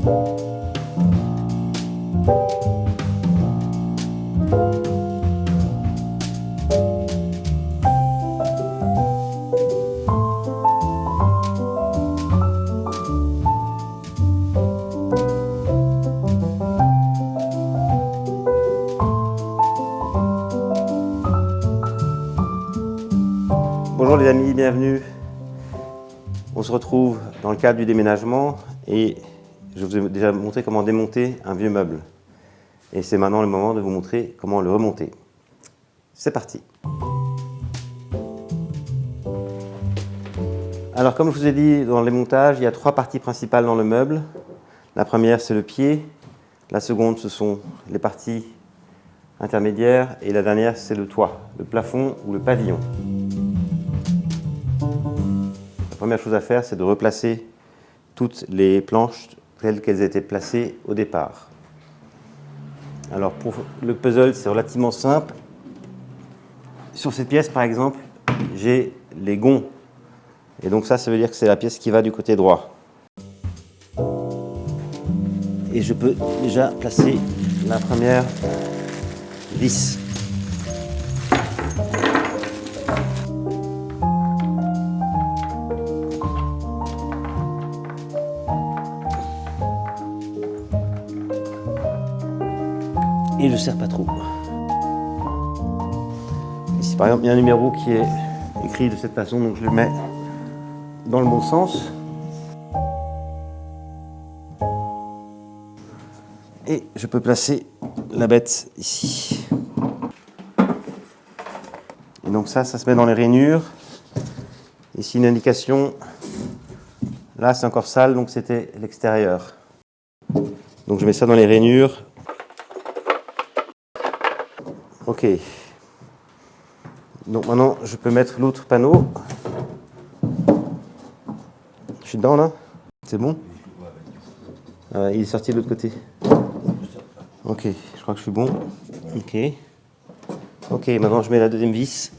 Bonjour les amis, bienvenue. On se retrouve dans le cadre du déménagement et je vous ai déjà montré comment démonter un vieux meuble. Et c'est maintenant le moment de vous montrer comment le remonter. C'est parti. Alors comme je vous ai dit dans les montages, il y a 3 parties principales dans le meuble. La première c'est le pied, la seconde ce sont les parties intermédiaires et la dernière c'est le toit, le plafond ou le pavillon. La première chose à faire, c'est de replacer toutes les planches telles qu'elles étaient placées au départ. Alors pour le puzzle, c'est relativement simple. Sur cette pièce, par exemple, j'ai les gonds. Et donc ça veut dire que c'est la pièce qui va du côté droit. Et je peux déjà placer la première vis. Et je ne serre pas trop. Ici par exemple il y a un numéro qui est écrit de cette façon, donc je le mets dans le bon sens. Et je peux placer la bête ici. Et donc ça se met dans les rainures. Ici une indication, là c'est encore sale, donc c'était l'extérieur. Donc je mets ça dans les rainures. Ok, donc maintenant je peux mettre l'autre panneau. Je suis dedans là? C'est bon? Il est sorti de l'autre côté. Ok, je crois que je suis bon. Ok. Ok, maintenant je mets la deuxième vis.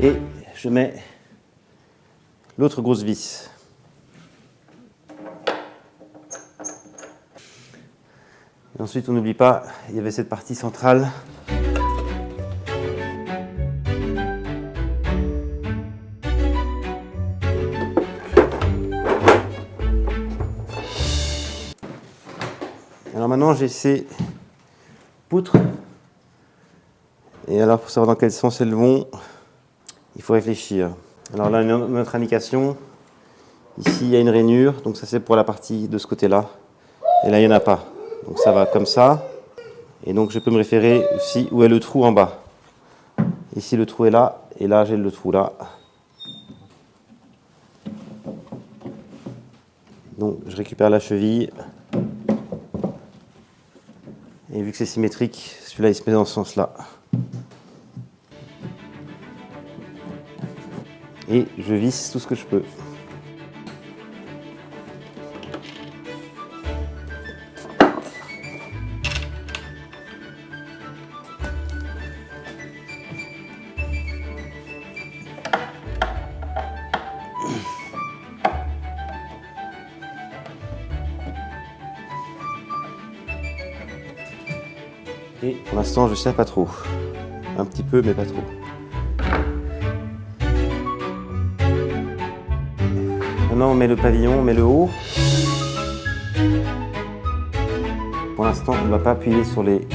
Et je mets l'autre grosse vis. Et ensuite, on n'oublie pas, il y avait cette partie centrale. Alors maintenant, j'ai ces poutres. Et alors, pour savoir dans quel sens elles vont, il faut réfléchir. Alors là, notre indication, ici il y a une rainure, donc ça c'est pour la partie de ce côté-là. Et là, il n'y en a pas. Donc ça va comme ça. Et donc je peux me référer aussi où est le trou en bas. Ici le trou est là, et là j'ai le trou là. Donc je récupère la cheville. Et vu que c'est symétrique, celui-là il se met dans ce sens-là. Et je visse tout ce que je peux. Et pour l'instant, je ne serre pas trop. Un petit peu, mais pas trop. Maintenant, on met le pavillon, on met le haut. Pour l'instant, on ne va pas appuyer sur les...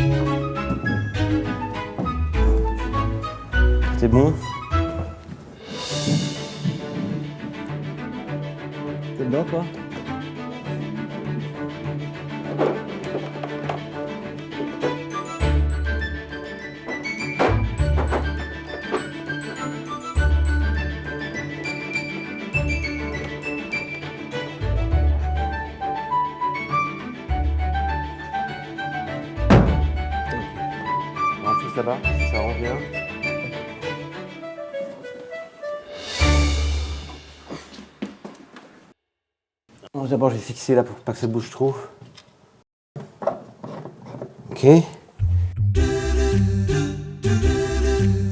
C'est bon? T'es dedans, toi? Là-bas, ça rend bien. Donc d'abord je vais fixer là pour pas que ça bouge trop. Ok.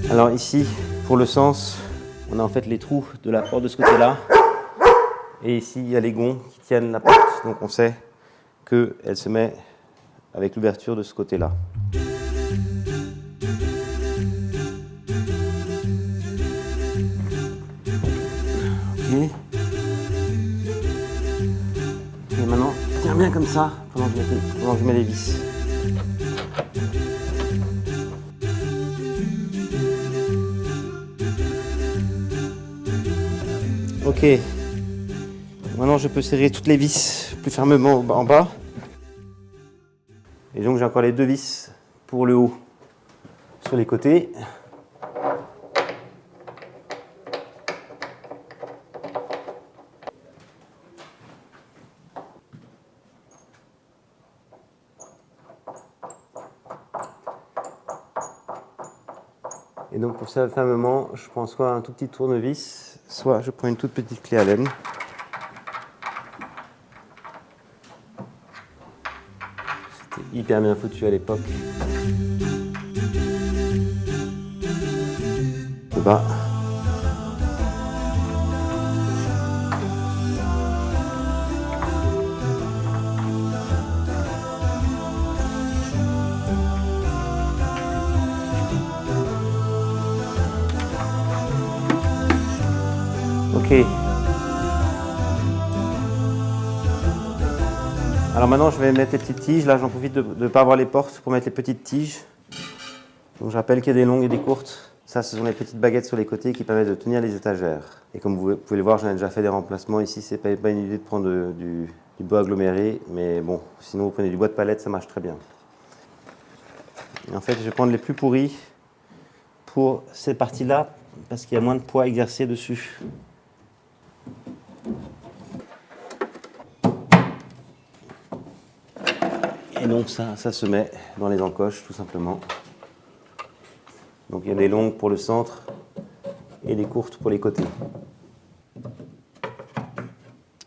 Alors ici, pour le sens, on a en fait les trous de la porte de ce côté-là. Et ici, il y a les gonds qui tiennent la porte. Donc on sait qu'elle se met avec l'ouverture de ce côté-là. Ok. Et maintenant, tiens bien comme ça pendant que je mets les vis. Ok. Maintenant, je peux serrer toutes les vis plus fermement en bas. Et donc, j'ai encore les 2 vis pour le haut sur les côtés. Et donc pour ça, fermement, je prends soit un tout petit tournevis, soit je prends une toute petite clé Allen. C'était hyper bien foutu à l'époque. Le bas. Ok. Alors maintenant, je vais mettre les petites tiges. Là, j'en profite de ne pas avoir les portes pour mettre les petites tiges. Donc, je rappelle qu'il y a des longues et des courtes. Ça, ce sont les petites baguettes sur les côtés qui permettent de tenir les étagères. Et comme vous pouvez le voir, j'en ai déjà fait des remplacements. Ici, c'est pas une idée de prendre du bois aggloméré. Mais bon, sinon, vous prenez du bois de palette, ça marche très bien. Et en fait, je vais prendre les plus pourris pour cette partie-là parce qu'il y a moins de poids exercé dessus. Et donc ça se met dans les encoches tout simplement. Donc il y a des longues pour le centre et des courtes pour les côtés.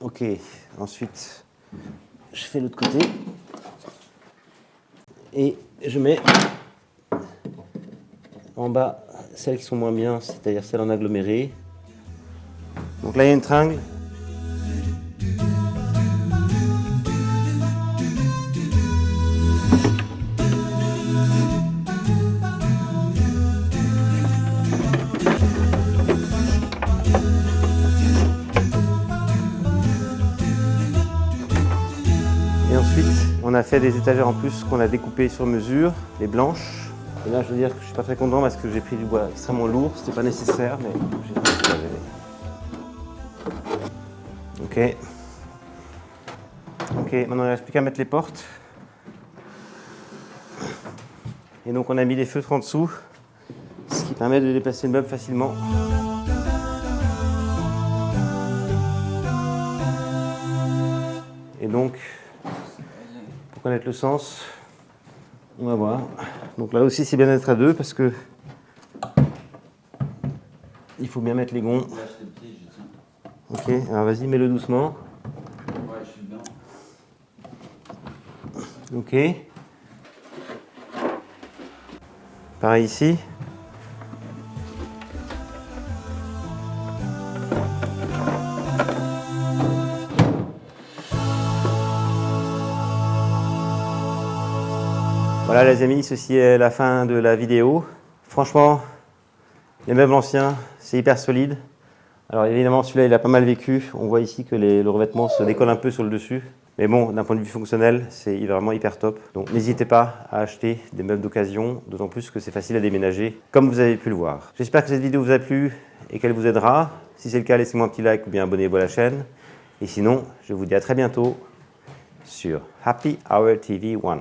Ok, ensuite je fais l'autre côté et je mets en bas celles qui sont moins bien, c'est-à-dire celles en aggloméré. Donc là il y a une tringle. Et ensuite, on a fait des étagères en plus qu'on a découpées sur mesure, les blanches. Et là, je veux dire que je ne suis pas très content parce que j'ai pris du bois extrêmement lourd. C'était pas nécessaire, mais j'ai pris du bois. Ok. Ok, maintenant il ne reste plus qu'à mettre les portes. Et donc on a mis des feutres en dessous, ce qui permet de déplacer le meuble facilement. Et donc, pour connaître le sens, on va voir. Donc là aussi c'est bien d'être à 2 parce que il faut bien mettre les gonds. Ok, alors vas-y, mets-le doucement. Ok. Pareil ici. Voilà les amis, ceci est la fin de la vidéo. Franchement, les meubles anciens, c'est hyper solide. Alors évidemment, celui-là, il a pas mal vécu. On voit ici que le revêtement se décolle un peu sur le dessus. Mais bon, d'un point de vue fonctionnel, c'est vraiment hyper top. Donc n'hésitez pas à acheter des meubles d'occasion, d'autant plus que c'est facile à déménager, comme vous avez pu le voir. J'espère que cette vidéo vous a plu et qu'elle vous aidera. Si c'est le cas, laissez-moi un petit like ou bien abonnez-vous à la chaîne. Et sinon, je vous dis à très bientôt sur Happy Hour TV 1.